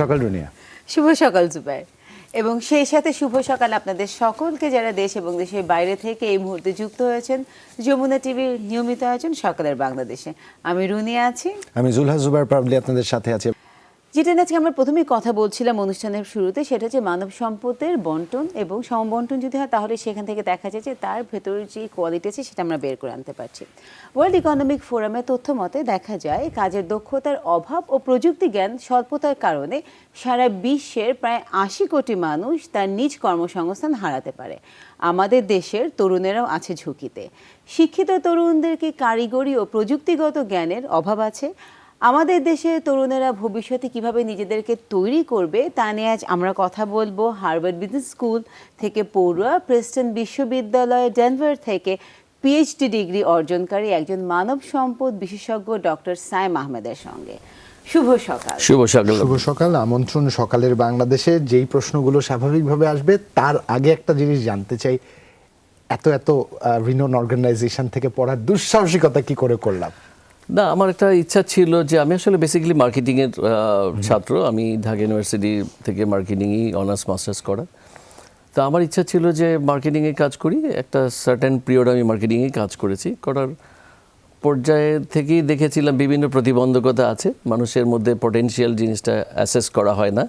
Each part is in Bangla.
সকাল রুনিয়া। শুভ সকাল জুবাইর, এবং সেই সাথে শুভ সকাল আপনাদের সকলকে যারা দেশ এবং দেশের বাইরে থেকে এই মুহূর্তে যুক্ত হয়েছেন যমুনা টিভির নিয়মিত আয়োজন সকালের বাংলাদেশে। আমি রুনিয়া আছি, আমি জুলহা জুবাইর পাবলি আপনাদের সাথে আছি। যেটা আজকে আমরা প্রথমেই কথা বলছিলাম অনুষ্ঠানের শুরুতে, সেটা হচ্ছে মানব সম্পদের বন্টন এবং সমবন্টন যদি হয় তাহলে সেখান থেকে দেখা যায় যে তার ভেতরের যে কোয়ালিটি আছে সেটা আমরা বের করে আনতে পারছি। ওয়ার্ল্ড ইকোনমিক ফোরামের তথ্য মতে দেখা যায় কাজের দক্ষতার অভাব ও প্রযুক্তি জ্ঞান স্বল্পতার কারণে সারা বিশ্বের প্রায় ৮০ কোটি মানুষ তার নিজ কর্মসংস্থান হারাতে পারে। আমাদের দেশের তরুণেরাও আছে ঝুঁকিতে। শিক্ষিত তরুণদেরকে কারিগরি ও প্রযুক্তিগত জ্ঞানের অভাব আছে। আমাদের দেশের তরুণেরা ভবিষ্যতে কিভাবে নিজেদেরকে তৈরি করবে তা নিয়ে আজ আমরা কথা বলবো হার্ভার্ড বিজনেস স্কুল থেকে পড়ুয়া, প্রেস্টন বিশ্ববিদ্যালয় ডেনভার থেকে পিএইচডি ডিগ্রি অর্জনকারী একজন মানব সম্পদ বিশেষজ্ঞ ডক্টর সায়েম আহমেদের সঙ্গে। শুভ সকাল। শুভ সকাল। শুভ সকাল। আমন্ত্রণ সকালের বাংলাদেশে। যেই প্রশ্নগুলো স্বাভাবিকভাবে আসবে তার আগে একটা জিনিস জানতে চাই, এত রিনোন অর্গানাইজেশন থেকে পড়ার দুঃসাহসিকতা কি করে করলাম? না, আমার একটা ইচ্ছা ছিল যে আমি আসলে বেসিক্যালি মার্কেটিংয়ের ছাত্র। আমি ঢাকা ইউনিভার্সিটি থেকে মার্কেটিংই অনার্স মাস্টার্স করা। তো আমার ইচ্ছা ছিল যে মার্কেটিংয়ে কাজ করি। একটা সার্টেন পিরিয়ড আমি মার্কেটিংয়ে কাজ করেছি। করার পর্যায়ে থেকেই দেখেছিলাম বিভিন্ন প্রতিবন্ধকতা আছে মানুষের মধ্যে, পটেনশিয়াল জিনিসটা অ্যাসেস করা হয় না,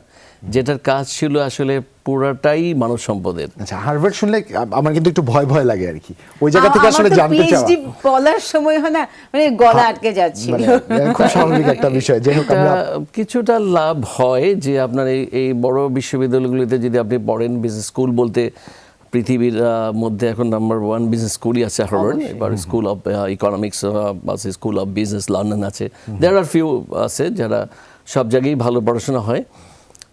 যেটার কাজ ছিল আসলে পুরাটাই মানব সম্পদের। আচ্ছা, হার্ভার্ড শুনলে আমার কিন্তু একটু ভয় ভয় লাগে আর কি, ওই জায়গা থেকে আসলে জানতে চাওয়া। পিএইচডি বলার সময় হয় না, মানে গলা আটকে যাচ্ছিল। খুব স্বাভাবিক একটা বিষয়। যে হোক, আমরা কিছুটা লাভ হয় যে আপনার এই বড় বিশ্ববিদ্যালয়গুলিতে যদি আপনি পড়েন, বিজনেস স্কুল বলতে পৃথিবীর মধ্যে এখন নাম্বার 1 বিজনেস স্কুলই আছে হার্ভার্ড। এবার স্কুল অফ ইকোনমিক্স আছে, স্কুল অফ বিজনেস লন্ডন আছে, দেয়ার আর ফিউ আছে যারা সব জায়গায় ভালো পড়াশোনা হয়।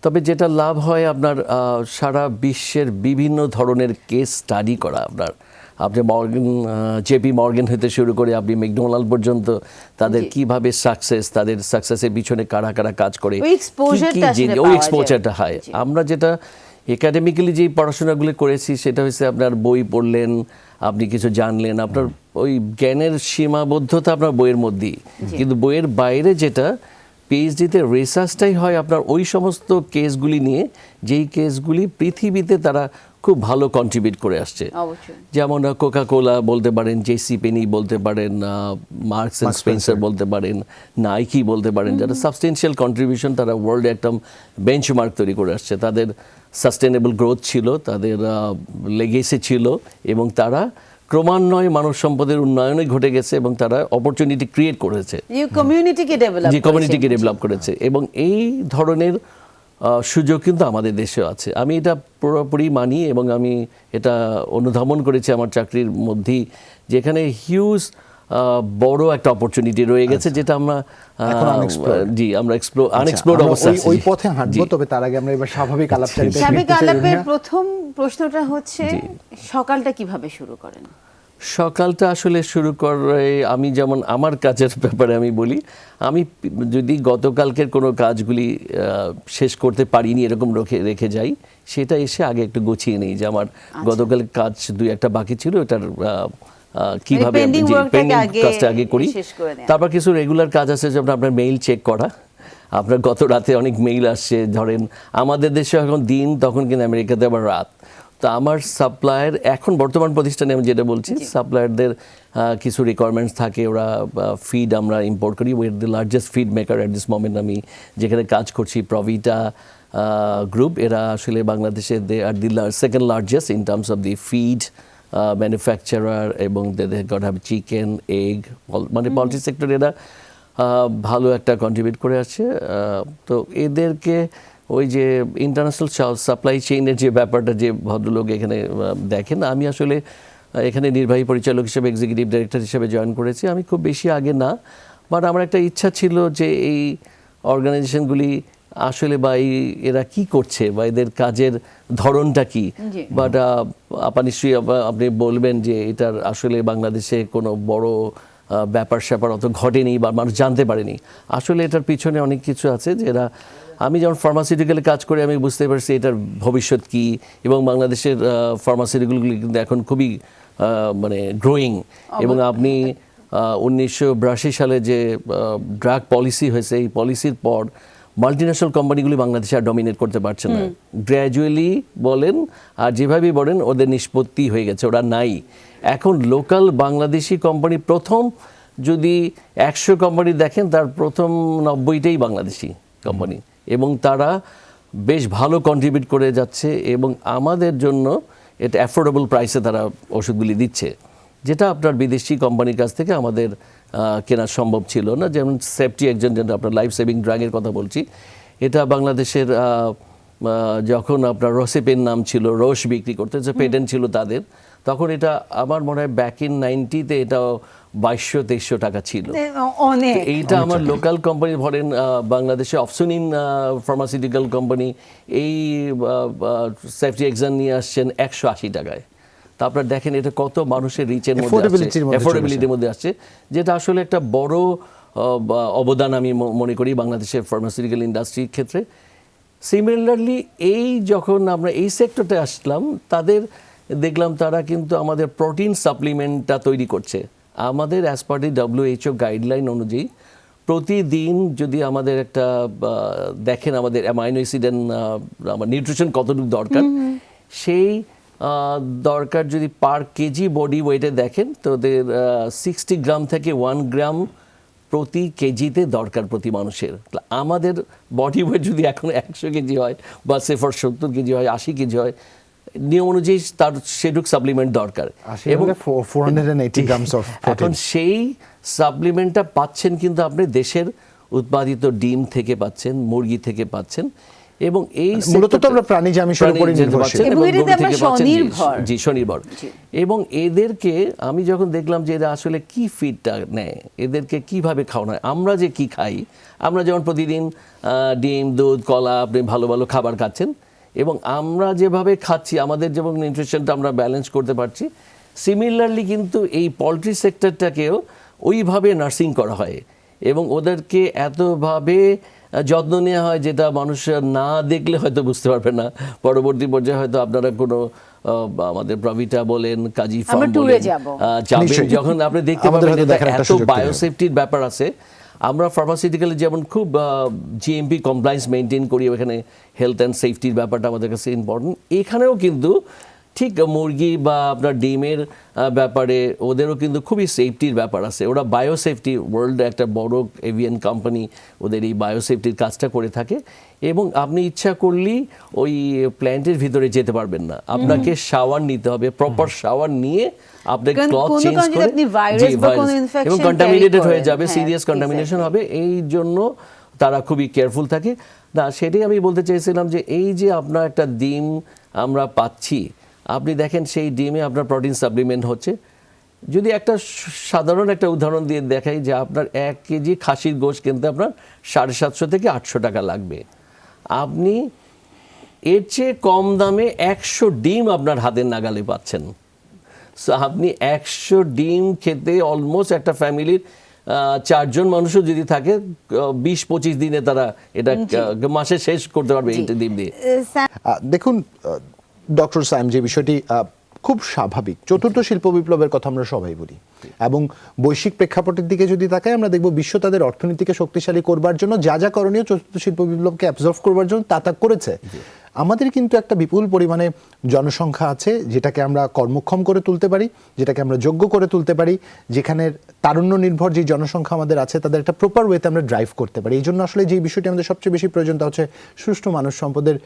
তবে যেটা লাভ হয় আপনার সারা বিশ্বের বিভিন্ন ধরনের কেস স্টাডি করা। আপনি মর্গান, জেপি মর্গান হতে শুরু করে আপনি ম্যাকডোনাল্ড পর্যন্ত তাদের কিভাবে সাকসেস, তাদের সাকসেসের পিছনে কারা কারা কাজ করে, ওই এক্সপোজারটা হয়। আমরা যেটা একাডেমিক্যালি যে পড়াশোনাগুলো করেছি সেটা হচ্ছে আপনার বই পড়লেন, আপনি কিছু জানলেন, আপনার ওই জ্ঞানের সীমাবদ্ধতা আপনার বইয়ের মধ্যেই। কিন্তু বইয়ের বাইরে যেটা পিএইচডিতে রিসার্চটাই হয় আপনার ওই সমস্ত কেসগুলি নিয়ে, যেই কেসগুলি পৃথিবীতে তারা খুব ভালো কন্ট্রিবিউট করে আসছে। যেমন কোকা কোলা বলতে পারেন, জেসি পেনি বলতে পারেন, মার্কস অ্যান্ড স্পেন্সার বলতে পারেন, নাইকি বলতে পারেন, যারা সাবস্টেন্সিয়াল কন্ট্রিবিউশন, তারা ওয়ার্ল্ডে একটা বেঞ্চমার্ক তৈরি করে আসছে। তাদের সাস্টেনেবল গ্রোথ ছিল, তাদের লেগেসি ছিল, এবং তারা ক্রমান্বয়ে মানব সম্পদের উন্নয়নে ঘটে গেছে এবং তারা অপরচুনিটি ক্রিয়েট করেছে, কমিউনিটিকে ডেভেলপ করেছে। এবং এই ধরনের সুযোগ কিন্তু আমাদের দেশেও আছে। আমি এটা পুরোপুরি মানি এবং আমি এটা অনুধাবন করেছি আমার চাকরির মধ্যেই, যেখানে হিউজ বড় একটা অপরচুনিটি রয়ে গেছে, যেটা আমরা আনএক্সপ্লোরড অবস্থায় ওই পথে হাঁটবো। তবে তার আগে আমরা এবার স্বাভাবিক আলাপের প্রথম প্রশ্নটা হচ্ছে, সকালটা কিভাবে শুরু করেন? সকালটা আসলে শুরু করে আমি যেমন আমার কাজের ব্যাপারে আমি বলি, আমি যদি গতকালকের কোনো কাজগুলি শেষ করতে পারিনি এরকম রেখে যাই, সেটা এসে আগে একটু গুছিয়ে নেই যে আমার গতকাল কাজ 2-1টা বাকি ছিল, এটার কিভাবে পেন্ডিং কাজটা আগে করি। তারপর কিছু রেগুলার কাজ আছে, যেমন আপনার মেইল চেক করা। আপনার গত রাতে অনেক মেইল আসছে, ধরেন আমাদের দেশে এখন দিন, তখন কিন্তু আমেরিকাতে আবার রাত। তো আমার সাপ্লায়ার, এখন বর্তমান প্রতিষ্ঠানে আমি যেটা বলছি, সাপ্লায়ারদের কিছু রিকোয়ারমেন্টস থাকে। ওরা ফিড আমরা ইম্পোর্ট করি। We are the largest feed maker at this moment. আমি যেখানে কাজ করছি, প্রভিটা গ্রুপ, এরা আসলে বাংলাদেশে they are the second largest in terms of the feed manufacturer, এবং they got have chicken, egg, মানে পলট্রি সেক্টরে এরা ভালো একটা কন্ট্রিবিউট করে আসছে। তো এদেরকে ওই যে ইন্টারন্যাশনাল সাপ্লাই চেইনের যে ব্যাপারটা, যে ভদ্রলোক এখানে দেখেন, আমি আসলে এখানে নির্বাহী পরিচালক হিসেবে, এক্সিকিউটিভ ডাইরেক্টর হিসেবে জয়েন করেছি। আমি খুব বেশি আগে না, বাট আমার একটা ইচ্ছা ছিল যে এই অর্গানাইজেশনগুলি আসলে বা এরা কি করছে বা এদের কাজের ধরনটা কি। বাট আপনি নিশ্চয়ই আপনি বলবেন যে এটার আসলে বাংলাদেশে কোনো বড় ব্যাপার স্যাপার অত ঘটেনি বা মানুষ জানতে পারেনি। আসলে এটার পিছনে অনেক কিছু আছে, যেটা আমি যেমন ফার্মাসিউটিক্যালে কাজ করে আমি বুঝতে পারছি এটার ভবিষ্যৎ কী, এবং বাংলাদেশের ফার্মাসিউটিক্যালগুলি কিন্তু এখন খুবই মানে গ্রোয়িং। এবং আপনি 1982 সালে যে ড্রাগ পলিসি হয়েছে, এই পলিসির পর মাল্টিন্যাশনাল কোম্পানিগুলি বাংলাদেশে আর ডমিনেট করতে পারছে না। গ্র্যাজুয়ালি বলেন আর যেভাবেই বলেন ওদের নিষ্পত্তি হয়ে গেছে, ওরা নাই। এখন লোকাল বাংলাদেশি কোম্পানি প্রথম যদি 100 কোম্পানি দেখেন তার প্রথম 90টাই বাংলাদেশি কোম্পানি, এবং তারা বেশ ভালো কন্ট্রিবিউট করে যাচ্ছে, এবং আমাদের জন্য এটা অ্যাফোর্ডেবল প্রাইসে তারা ওষুধগুলি দিচ্ছে, যেটা আপনার বিদেশি কোম্পানির কাছ থেকে আমাদের কেনা সম্ভব ছিল না। যেমন সেফটি একজন, যেটা আপনার লাইফ সেভিং ড্রাগের কথা বলছি, এটা বাংলাদেশের যখন আপনার রোসেপেন নাম ছিল, রোশ বিক্রি করতে, যে পেটেন্ট ছিল তাদের, তখন এটা আমার মনে হয় ব্যাক ইন 90-তে এটা 2200-2300 টাকা ছিল। অনেক। তো এইটা আমার লোকাল কোম্পানি, ধরেন বাংলাদেশে অপসোনিন ফার্মাসিউটিক্যাল কোম্পানি এই সেফটি এক্সাম নিয়ে আসছেন 180 টাকায়। তা আপনারা দেখেন এটা কত মানুষের রিচের মধ্যে আসছে, অ্যাফোর্ডেবিলিটির মধ্যে আসছে, যেটা আসলে একটা বড় অবদান আমি মনে করি বাংলাদেশের ফার্মাসিউটিক্যাল ইন্ডাস্ট্রির ক্ষেত্রে। সিমিলারলি এই যখন আমরা এই সেক্টরতে আসলাম, তাদের দেখলাম তারা কিন্তু আমাদের প্রোটিন সাপ্লিমেন্টটা তৈরি করছে। আমাদের as per the WHO guideline অনুযায়ী প্রতিদিন যদি আমাদের একটা দেখেন আমাদের অ্যামাইনো অ্যাসিড আমার নিউট্রিশন কতটুকু দরকার, সেই দরকার যদি পার কেজি বডি ওয়েটে দেখেন তো ওদের 60 গ্রাম থেকে 1 গ্রাম প্রতি কেজিতে দরকার প্রতি মানুষের। আমাদের বডি ওয়েট যদি এখন 100 কেজি হয় বা সেফর 70 কেজি হয়, 80 কেজি হয়, নিয়ম অনুযায়ী তার সেটুক সাপ্লিমেন্ট দরকার, এবং 480 grams of protein। এখন সেই সাপ্লিমেন্টটা পাচ্ছেন কিন্তু আপনি দেশের উৎপাদিত ডিম থেকে পাচ্ছেন, মুরগি থেকে পাচ্ছেন, এবং এই মূলত তো আমরা প্রাণী আমিষের উপরই নির্ভরশীল, এবং এটাতে আমরা স্বনির্ভর। জি, স্বনির্ভর। এবং এদেরকে আমি যখন দেখলাম যে এরা আসলে কি ফিডটা নেয়, এদেরকে কিভাবে খাওয়ানো হয়, আমরা যে কি খাই, আমরা যেমন প্রতিদিন ডিম, দুধ, কলা, আপনি ভালো ভালো খাবার খাচ্ছেন, এবং আমরা যেভাবে খাচ্ছি আমাদের যেমন নিউট্রিশনটা আমরা ব্যালেন্স করতে পারছি, সিমিলারলি কিন্তু এই পোলট্রি সেক্টরটাকেও ওইভাবে নার্সিং করা হয়, এবং ওদেরকে এতভাবে যত্ন নেওয়া হয় যেটা মানুষ না দেখলে হয়তো বুঝতে পারবে না। পরবর্তী পর্যায়ে হয়তো আপনারা কোনো আমাদের প্রভিটা বলেন, কাজী ফার্ম বলেন, যাবেন, যখন আপনি দেখতে পাবেন এত বায়োসেফটির ব্যাপার আছে। আমরা ফার্মাসিউটিক্যালে যেমন খুব GMP কমপ্লায়েন্স মেনটেন করি, ওখানে হেলথ অ্যান্ড সেফটির ব্যাপারটা আমাদের কাছে ইম্পর্টেন্ট। এখানেও কিন্তু ঠিক মুরগি বা আপনার ডিমের ব্যাপারে ওদেরও কিন্তু খুবই সেফটির ব্যাপার আছে। ওরা বায়োসেফটি, ওয়ার্ল্ডে একটা বড় এভিয়ান কোম্পানি ওদের এই বায়োসেফটির কাজটা করে থাকে, এবং আপনি ইচ্ছা করলেই ওই প্ল্যান্টের ভিতরে যেতে পারবেন না, আপনাকে শাওয়ার নিতে হবে, প্রপার শাওয়ার নিয়ে আপনার ক্লথ চেঞ্জ করে, এবং কন্টামিনেটেড হয়ে যাবে, সিরিয়াস কন্টামিনেশন হবে, এই জন্য তারা খুবই কেয়ারফুল থাকে। না, সেটাই আমি বলতে চাইছিলাম যে এই যে আপনার একটা ডিম আমরা পাচ্ছি, আপনি দেখেন সেই ডিমে আপনার প্রোটিন সাপ্লিমেন্ট হচ্ছে। যদি একটা সাধারণ একটা উদাহরণ দিয়ে দেখাই যে আপনার 1 কেজি খাসির গোশ কিনতে আপনার 750 থেকে 800 টাকা লাগবে, আপনি এর চেয়ে কম দামে 100 ডিম আপনার হাতের নাগালে পাচ্ছেন। সো আপনি 100 ডিম খেতে অলমোস্ট একটা ফ্যামিলির 4 জন মানুষও যদি থাকে 20-25 দিনে তারা এটা মাসে শেষ করতে পারবে এই ডিম দিয়ে। দেখুন ডক্টর সায়েম, যে বিষয়টি খুব স্বাভাবিক, চতুর্থ শিল্প বিপ্লবের কথা আমরা সবাই বলি, এবং বৈশ্বিক প্রেক্ষাপটের দিকে যদি তাকাই আমরা দেখব বিশ্ব তাদের অর্থনীতিকে শক্তিশালী করবার জন্য যা যা করণীয় চতুর্থ শিল্প বিপ্লবকে অ্যাবজর্ভ করবার জন্য তা করেছে। আমাদের কিন্তু একটা বিপুল পরিমাণে জনসংখ্যা আছে যেটাকে আমরা কর্মক্ষম করে তুলতে পারি, যেটাকে আমরা যোগ্য করে তুলতে পারি, যেখানের তারুণ্য নির্ভর যে জনসংখ্যা আমাদের আছে তাদের একটা প্রপার ওয়েতে আমরা ড্রাইভ করতে পারি। এই জন্য আসলে যে বিষয়টি আমাদের সবচেয়ে বেশি প্রয়োজন তা হচ্ছে সুষ্ঠু মানব সম্পদের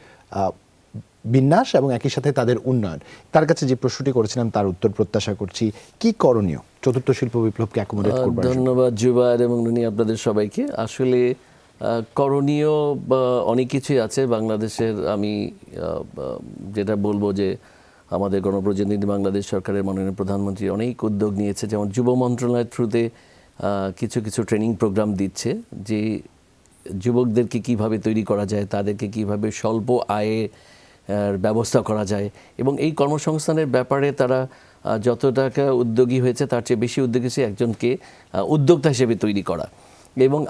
বিন্যাস এবং একই সাথে তাদের উন্নয়ন। তার কাছে যে প্রশ্নটি করেছিলাম তার উত্তর প্রত্যাশা করছি। কি করণীয় চতুর্থ শিল্প বিপ্লবকে অ্যাকোমোডেট করবার জন্য? ধন্যবাদ জুবায়ের এবং নুনি, আপনাদের সবাইকে। আসলে করণীয় অনেক কিছুই আছে বাংলাদেশের। আমি যেটা বলবো যে আমাদের গণপ্রজাতন্ত্রী বাংলাদেশ সরকারের মাননীয় প্রধানমন্ত্রী অনেক উদ্যোগ নিয়েছে, যেমন যুব মন্ত্রণালয়ের থ্রুতে কিছু কিছু ট্রেনিং প্রোগ্রাম দিচ্ছে যে যুবকদেরকে কিভাবে তৈরি করা যায়, তাদেরকে কিভাবে স্বল্প আয়ে ব্যবস্থা করা যায়, এবং এই কর্মসংস্থানের ব্যাপারে তারা যত টাকা উদ্যোগী হয়েছে তার চেয়ে বেশি উদ্যোগী হয়েছে একজনকে উদ্যোক্তা হিসেবে তৈরি করা। এবং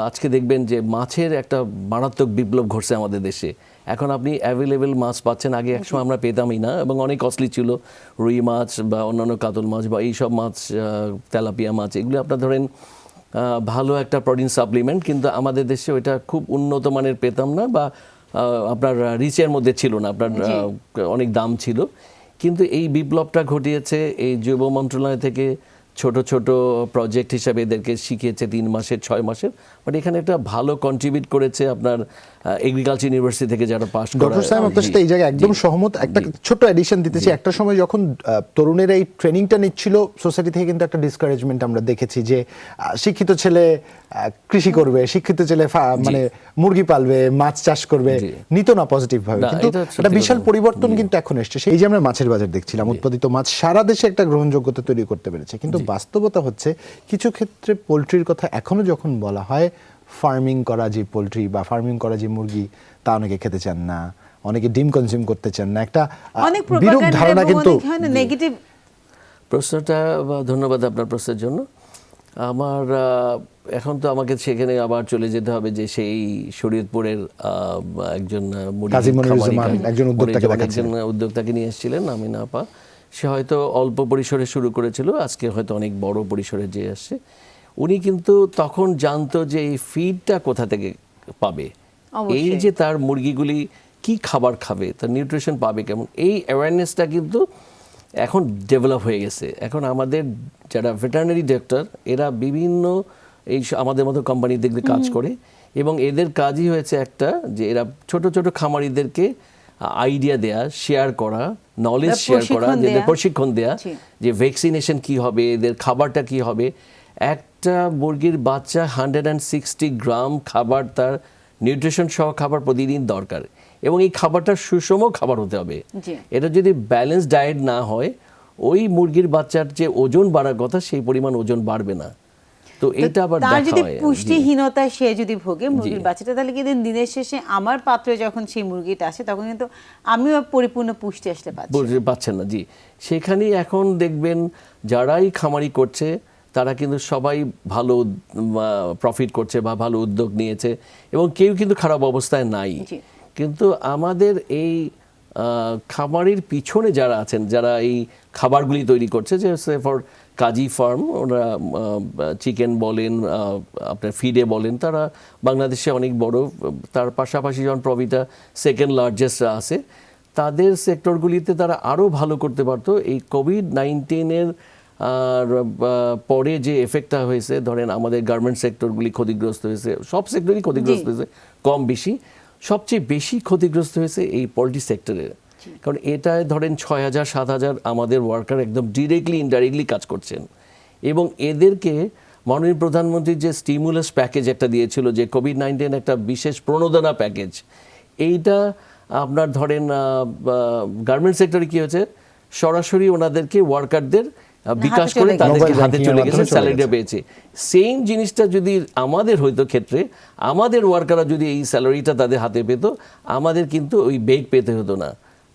আজকে দেখবেন যে মাছের একটা মারাত্মক বিপ্লব ঘটছে আমাদের দেশে। এখন আপনি অ্যাভেলেবেল মাছ পাচ্ছেন, আগে একসময় আমরা পেতামই না এবং অনেক কস্টলি ছিল। রুই মাছ বা অন্যান্য কাতল মাছ বা এইসব মাছ, তেলাপিয়া মাছ, এগুলো আপনার ধরেন ভালো একটা প্রোটিন সাপ্লিমেন্ট, কিন্তু আমাদের দেশে ওইটা খুব উন্নত মানের পেতাম না, বা আপনার রিচের মধ্যে ছিল না, আপনার অনেক দাম ছিল। কিন্তু এই বিপ্লবটা ঘটিয়েছে এই যুব মন্ত্রণালয় থেকে, ছোট ছোট প্রজেক্ট হিসাবে এদেরকে শিখিয়েছে 3 মাসের 6 মাসের, বাট এখানে একটা ভালো কন্ট্রিবিউট করেছে আপনার এগ্রিকালচার ইউনিভার্সিটি থেকে যারা পাস করে। ডক্টর সাহেব আপনার সাথে এই জায়গায় একদম সহমত। একটা ছোট এডিশন দিতেছি, একটা সময় যখন তরুণেরা এই ট্রেনিংটা নিচ্ছিল সোসাইটি থেকে কিন্তু একটা ডিসকারেজমেন্ট আমরা দেখেছি যে শিক্ষিত ছেলে কৃষি করবে, শিক্ষিত ছেলে মানে মুরগি পালবে, মাছ চাষ করবে, নিত না পজিটিভ ভাবে। কিন্তু একটা বিশাল পরিবর্তন কিন্তু এখন এসেছে। সেই যে আমরা মাছের বাজার দেখছিলাম, উৎপাদিত মাছ সারা দেশে একটা গ্রহণযোগ্যতা তৈরি করতে পেরেছে, কিন্তু বাস্তবতা হচ্ছে কিছু ক্ষেত্রে পোলট্রির কথা এখনো যখন বলা হয়, ফার্মিং করা যে পোলট্রি বা ফার্মিং করা যে মুরগি তা অনেকে খেতে চান না, অনেকে ডিম কনজিউম করতে চান না, একটা অনেক বিরূপ ধারণা কিন্তু নেগেটিভ। প্রশ্নটা, ধন্যবাদ আপনার প্রশ্নের জন্য। আমার এখন তো আমাকে সেখানে আবার চলে যেতে হবে যে সেই শরীয়তপুরের একজন একজন উদ্যোক্তাকে নিয়ে এসেছিলেন, আমিনা আপা। সে হয়তো অল্প পরিসরে শুরু করেছিল, আজকে হয়তো অনেক বড় পরিসরে যে আসছে। উনি কিন্তু তখন জানতো যে এই ফিডটা কোথা থেকে পাবে, এই যে তার মুরগিগুলি কি খাবার খাবে, তার নিউট্রিশন পাবে কেমন, এই অ্যাওয়ারনেসটা কিন্তু এখন ডেভেলপ হয়ে গেছে। এখন আমাদের যারা ভেটেরিনারি ডক্টর, এরা বিভিন্ন এই আমাদের মতো কোম্পানি দেখতে কাজ করে, এবং এদের কাজই হয়েছে একটা, যে এরা ছোট ছোট খামারিদেরকে আইডিয়া দেয়া, শেয়ার করা, নলেজ শেয়ার করা, এদের প্রশিক্ষণ দেয়া যে ভ্যাকসিনেশন কি হবে, এদের খাবারটা কি হবে। একটা মুরগির বাচ্চা 160 গ্রাম খাবার, তার নিউট্রিশন সহ খাবার প্রতিদিন দরকার, এবং এই খাবারটা সুষম খাবার হতে হবে। এটা যদি ব্যালেন্স ডায়েট না হয়, ওই মুরগির বাচ্চার যে ওজন বাড়ার কথা সেই পরিমাণ ওজন বাড়বে না। তো এটা আবার তার যদি পুষ্টিহীনতা সে যদি ভোগে মুরগির বাচ্চাটা, তাহলে কিন্তু দিনের শেষে আমার পাত্রে যখন সেই মুরগিটা আসে তখন কিন্তু আমিও পরিপূর্ণ পুষ্টি আসলে পাচ্ছেন না। জি, সেখানেই এখন দেখবেন যারাই খামারি করছে তারা কিন্তু সবাই ভালো প্রফিট করছে বা ভালো উদ্যোগ নিয়েছে, এবং কেউ কিন্তু খারাপ অবস্থায় নাই। কিন্তু আমাদের এই খামারের পিছনে যারা আছেন, যারা এই খাবারগুলি তৈরি করছে, যে ফর কাজী ফার্ম, ওরা চিকেন বলেন, আপনার ফিডে বলেন, তারা বাংলাদেশে অনেক বড়। তার পাশাপাশি যখন প্রভিটা সেকেন্ড লার্জেস্ট আছে, তাদের সেক্টরগুলিতে তারা আরও ভালো করতে পারতো। এই কোভিড-19-এর আর পরে যে এফেক্টটা হয়েছে, ধরেন আমাদের গার্মেন্ট সেক্টরগুলি ক্ষতিগ্রস্ত হয়েছে, সব সেক্টরই ক্ষতিগ্রস্ত হয়েছে কম বেশি। সবচেয়ে বেশি ক্ষতিগ্রস্ত হয়েছে এই পোল্ট্রি সেক্টরের, কারণ এটায় ধরেন 6,000-7,000 আমাদের ওয়ার্কার একদম ডিরেক্টলি ইনডাইরেক্টলি কাজ করছেন, এবং এদেরকে মাননীয় প্রধানমন্ত্রী যে স্টিমুলাস প্যাকেজ একটা দিয়েছিল, যে কোভিড-19 একটা বিশেষ প্রণোদনা প্যাকেজ, এইটা আপনার ধরেন গার্মেন্ট সেক্টরে কী হয়েছে, সরাসরি ওনাদেরকে ওয়ার্কারদের বিকাশ করে তাদেরকে হাতে চলে গেছে, স্যালারিটা পেয়েছে। সেম জিনিসটা যদি আমাদের হয়তো ক্ষেত্রে, আমাদের ওয়ার্কাররা যদি এই স্যালারিটা তাদের হাতে পেত, আমাদের কিন্তু ওই বেগ পেতে হতো না,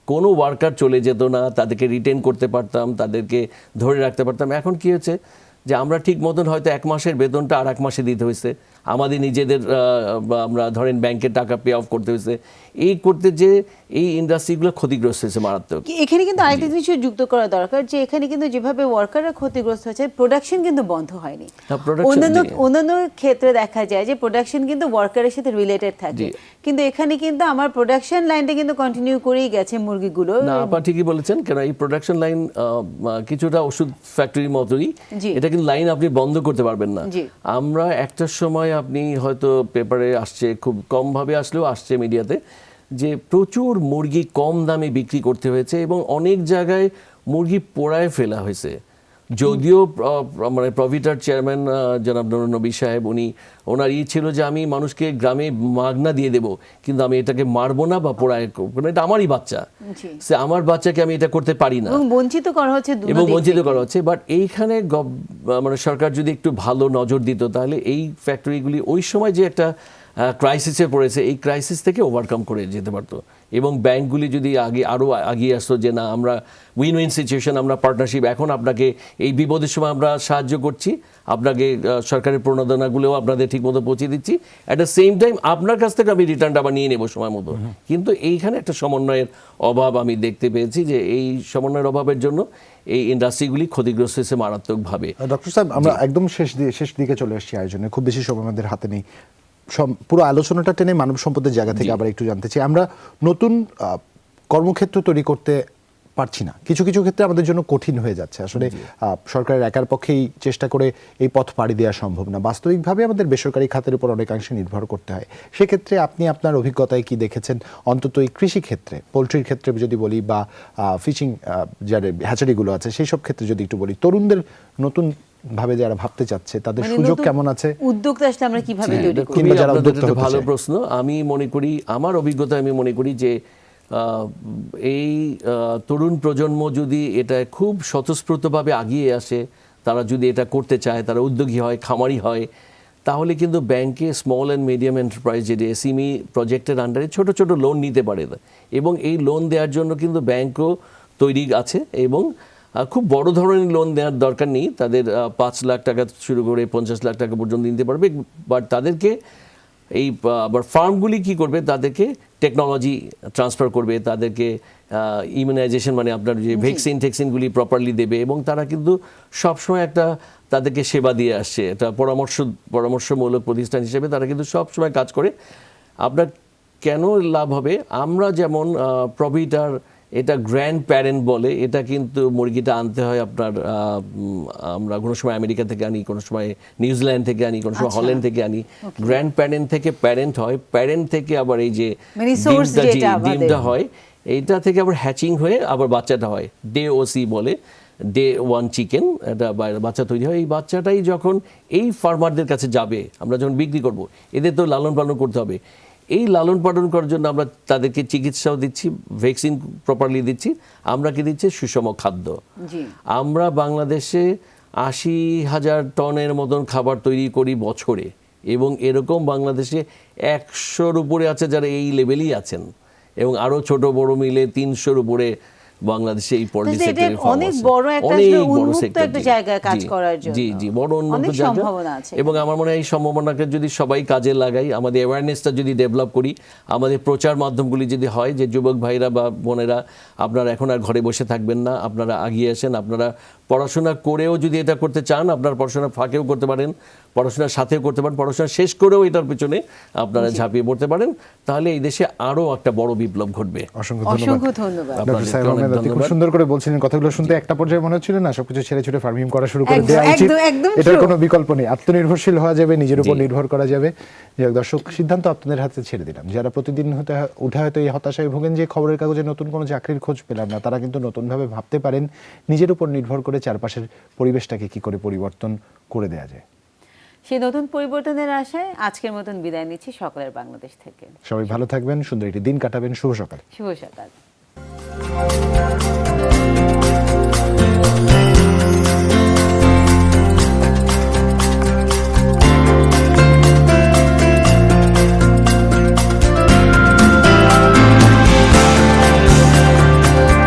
কোনো ওয়ার্কার চলে যেত না, তাদেরকে রিটেন করতে পারতাম, তাদেরকে ধরে রাখতে পারতাম। এখন কি হচ্ছে যে আমরা ঠিক মতন হয়তো 1 মাসের বেতনটা আর 1 মাসে দিতে হয়েছে, আমাদের নিজেদের আমরা ধরেন ব্যাংকের টাকা পে অফ করতে হয়েছে। এই করতে যে এই ইন্ডাস্ট্রিগুলো ক্ষতিগ্রস্ত হয়েছে মারাত্মক। এখানে কিন্তু আরেকটা জিনিস যুক্ত করা দরকার, যে এখানে কিন্তু যেভাবে ওয়ার্কাররা ক্ষতিগ্রস্ত হয়েছে, প্রোডাকশন কিন্তু বন্ধ হয়নি। অন্যান্য ক্ষেত্রে দেখা যায় যে প্রোডাকশন কিন্তু ওয়ার্কারের সাথে রিলেটেড থাকে, কিন্তু এখানে কিন্তু আমার প্রোডাকশন লাইনটা কিন্তু কন্টিনিউ করেই গেছে মুরগিগুলো। না, আপনি ঠিকই বলেছেন, কেন এই প্রোডাকশন লাইন কিছুটা ওষুধ ফ্যাক্টরির মতোই, এটা কিন্তু লাইন আপনি বন্ধ করতে পারবেন না। আমরা একটা সময়, আপনি হয়তো পেপারে আসছে, খুব কমভাবে আসলেও আসছে মিডিয়াতে, যে প্রচুর মুরগি কম দামে বিক্রি করতে হয়েছে, এবং অনেক জায়গায় মুরগি পোড়ায় ফেলা হয়েছে। যদিও মানে প্রভিটার চেয়ারম্যান জনাব নবী সাহেব, ওনার ছিল যে আমি মানুষকে গ্রামে মাগনা দিয়ে দেব, কিন্তু আমি এটাকে মারবো না বা পোড়ায়, এটা আমারই বাচ্চা, সে আমার বাচ্চাকে আমি এটা করতে পারি না, এবং বঞ্চিত করা হচ্ছে। বাট এইখানে মানে সরকার যদি একটু ভালো নজর দিত, তাহলে এই ফ্যাক্টরিগুলি ওই সময় যে একটা ক্রাইসিসে পড়েছে, এই ক্রাইসিস থেকে ওভারকাম করে যেতে পারতো। এবং ব্যাংকগুলি যদি আরও আগিয়ে আসতো যে না আমরা উইন উইন সিচুয়েশন, আমরা পার্টনারশিপ, এখন আপনাকে এই বিপদের সময় আমরা সাহায্য করছি, আপনাকে সরকারের প্রণোদনাগুলোও আপনাদের ঠিকমতো পৌঁছে দিচ্ছি, অ্যাট দ্য সেম টাইম আপনার কাছ থেকে আমি রিটার্নটা আবার নিয়ে নেবো সময় মতো। কিন্তু এইখানে একটা সমন্বয়ের অভাব আমি দেখতে পেয়েছি, যে এই সমন্বয়ের অভাবের জন্য এই ইন্ডাস্ট্রিগুলি ক্ষতিগ্রস্ত হয়েছে মারাত্মকভাবে। ডক্টর সাহেব, আমরা একদম শেষ দিকে চলে এসেছি আয়োজনে, খুব বেশি সময় আমাদের হাতে নেই। পুরো আলোচনাটা টেনে মানব সম্পদের জায়গা থেকে আবার একটু জানতে চাই, আমরা নতুন কর্মক্ষেত্র তৈরি করতে পারছি না, কিছু কিছু ক্ষেত্রে আমাদের জন্য কঠিন হয়ে যাচ্ছে। আসলে সরকারের একার পক্ষেই চেষ্টা করে এই পথ পাড়ি দেওয়া সম্ভব না, বাস্তবিকভাবে আমাদের বেসরকারি খাতের উপর অনেকাংশে নির্ভর করতে হয়। সেক্ষেত্রে আপনি আপনার অভিজ্ঞতায় কি দেখেছেন, অন্তত এই কৃষি ক্ষেত্রে, পোলট্রির ক্ষেত্রে যদি বলি, বা ফিশিং যার হ্যাচারিগুলো আছে সেই সব ক্ষেত্রে যদি একটু বলি, তরুণদের নতুন ভাবে যারা ভাবতে চাচ্ছে তাদের মানে সুযোগ নতুন কেমন আছে? উদ্যোক্তা আসলে আমরা কিভাবে তৈরি করব? কিংবা যারা আপনাদের উদ্যোক্তা একটা হতে ভালো চায়। প্রশ্ন। আমি মনে করি, আমার অভিজ্ঞতা আমি মনে করি যে এই তরুণ প্রজন্ম যদি এটা খুব স্বতঃস্ফূর্তভাবে আগিয়ে আসে, তারা যদি এটা করতে চায়, তারা উদ্যোগী হয়, খামারি হয়, তাহলে কিন্তু ব্যাংকে স্মল অ্যান্ড মিডিয়াম এন্টারপ্রাইজ, যেটা এসএমই প্রজেক্টের আন্ডারে ছোট ছোট লোন নিতে পারে, এবং এই লোন দেওয়ার জন্য কিন্তু ব্যাংকও তৈরি আছে, এবং খুব বড় ধরনের লোন দেওয়ার দরকার নেই, তাদের 5 লাখ টাকা শুরু করে 50 লাখ টাকা পর্যন্ত নিতে পারবে। বাট তাদেরকে এই আবার ফার্মগুলি কি করবে, তাদেরকে টেকনোলজি ট্রান্সফার করবে, তাদেরকে ইমিউনাইজেশন মানে আপনার যে ভ্যাকসিনগুলি প্রপারলি দেবে, এবং তারা কিন্তু সবসময় একটা তাদেরকে সেবা দিয়ে আসছে, এটা পরামর্শমূলক প্রতিষ্ঠান হিসেবে তারা কিন্তু সবসময় কাজ করে। আপনার কেন লাভ হবে, আমরা যেমন প্রভিটার এটা গ্র্যান্ড প্যারেন্ট বলে, এটা কিন্তু মুরগিটা আনতে হয় আপনার আমরা কোনো সময় আমেরিকা থেকে আনি, কোনো সময় নিউজিল্যান্ড থেকে আনি, কোনো সময় হল্যান্ড থেকে আনি। গ্র্যান্ড প্যারেন্ট থেকে প্যারেন্ট হয়, প্যারেন্ট থেকে আবার এই যে ডিমটা হয়, এইটা থেকে আবার হ্যাচিং হয়ে আবার বাচ্চাটা হয়, ডে ওসি বলে, ডে 1 চিকেন, এটা বাচ্চা তৈরি হয়। এই বাচ্চাটাই যখন এই ফার্মারদের কাছে যাবে, আমরা যখন বিক্রি করব, এদের তো লালন পালন করতে হবে। এই লালন পালন করার জন্য আমরা তাদেরকে চিকিৎসাও দিচ্ছি, ভ্যাকসিন প্রপারলি দিচ্ছি, আমরা কি দিচ্ছি সুষম খাদ্য। আমরা বাংলাদেশে 80,000 টনের মতন খাবার তৈরি করি বছরে, এবং এরকম বাংলাদেশে 100-র উপরে আছে যারা এই লেভেলই আছেন, এবং আরও ছোট বড় মিলে 300-র উপরে বাংলাদেশে এই পোল্ট্রি সেক্টরে অনেক বড় একটা উন্মুক্ত একটা জায়গা কাজ করার জন্য। জি, বড় উন্মুক্ত জায়গা, এবং আমার মনে হয় এই সম্ভাবনাকে যদি সবাই কাজে লাগাই, আমাদের অ্যাওয়ারনেসটা যদি ডেভেলপ করি, আমাদের প্রচার মাধ্যমগুলি যদি হয় যে যুবক ভাইরা বা বোনেরা, আপনারা এখন আর ঘরে বসে থাকবেন না, আপনারা এগিয়ে আসেন, আপনারা পড়াশোনা করেও যদি এটা করতে চান, আপনার পড়াশোনা ফাঁকেও করতে পারেন, পড়াশোনার সাথেও করতে পারেন, পড়াশোনা শেষ করেও এটার পিছনে আপনারা ঝাঁপিয়ে পড়তে পারেন, তাহলে এই দেশে আরো একটা বড় বিপ্লব ঘটবে। অসংখ্য ধন্যবাদ। খুব সুন্দর করে বলছিলেন, কথাগুলো শুনতে একটা পর্যায়ে মনে হচ্ছিল না সবকিছু ছেড়ে ছুটে ফার্মিং করা শুরু করে দেওয়া উচিত, এটার কোনো বিকল্প নেই, আত্মনির্ভরশীল হওয়া যাবে, নিজের উপর নির্ভর করা যাবে। দর্শক, সিদ্ধান্ত আপনাদের হাতে ছেড়ে দিলাম। যারা প্রতিদিন উঠে হয়তো এই হতাশায় ভোগেন যে খবরের কাগজে নতুন কোনো চাকরির খোঁজ পেলাম না, তারা কিন্তু নতুনভাবে ভাবতে পারেন নিজের উপর নির্ভর করে চারপাশের পরিবেশটাকে কি করে পরিবর্তন করে দেওয়া যায়। সেই নতুন পরিবর্তনের আশায় আজকের মতন বিদায় নিচ্ছি সকলের বাংলাদেশ থেকে। সবাই ভালো থাকবেন, সুন্দর একটি দিন কাটাবেন। শুভ সকাল। শুভ সকাল।